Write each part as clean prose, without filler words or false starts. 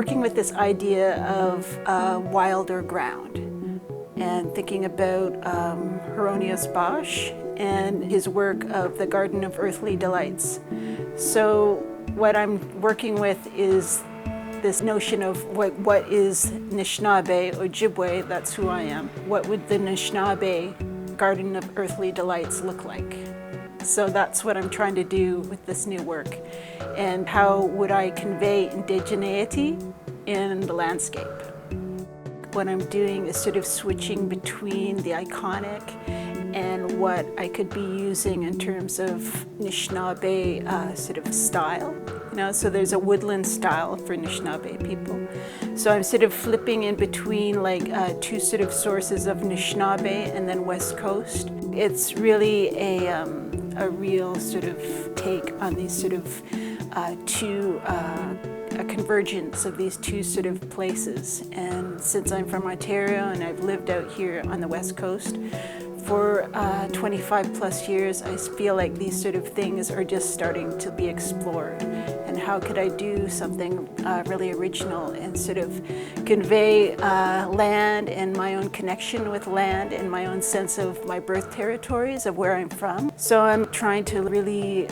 working with this idea of wilder ground and thinking about Hieronymus Bosch and his work of the Garden of Earthly Delights. So what I'm working with is this notion of what is Anishinaabe, Ojibwe, that's who I am. What would the Anishinaabe Garden of Earthly Delights look like? So that's what I'm trying to do with this new work. And how would I convey indigeneity in the landscape? What I'm doing is sort of switching between the iconic and what I could be using in terms of Anishinaabe sort of style. So there's a woodland style for Anishinaabe people. So I'm sort of flipping in between like two sort of sources of Anishinaabe and then West Coast. It's really a real sort of take on these sort of a convergence of these two sort of places. And since I'm from Ontario and I've lived out here on the West Coast for 25 plus years, I feel like these sort of things are just starting to be explored. And how could I do something really original and sort of convey land and my own connection with land and my own sense of my birth territories of where I'm from. So I'm trying to really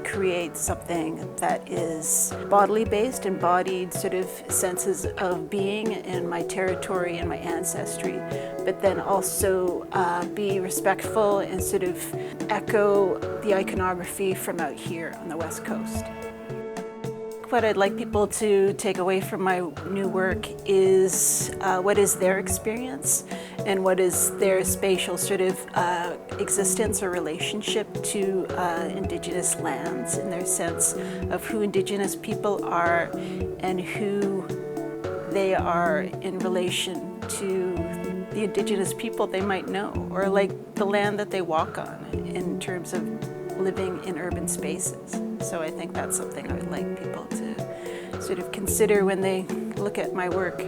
create something that is bodily based, embodied sort of senses of being in my territory and my ancestry, but then also be respectful and sort of echo the iconography from out here on the West Coast. What I'd like people to take away from my new work is what is their experience and what is their spatial sort of existence or relationship to Indigenous lands and their sense of who Indigenous people are and who they are in relation to the Indigenous people they might know, or like the land that they walk on in terms of living in urban spaces. So I think that's something I would like people to sort of consider when they look at my work.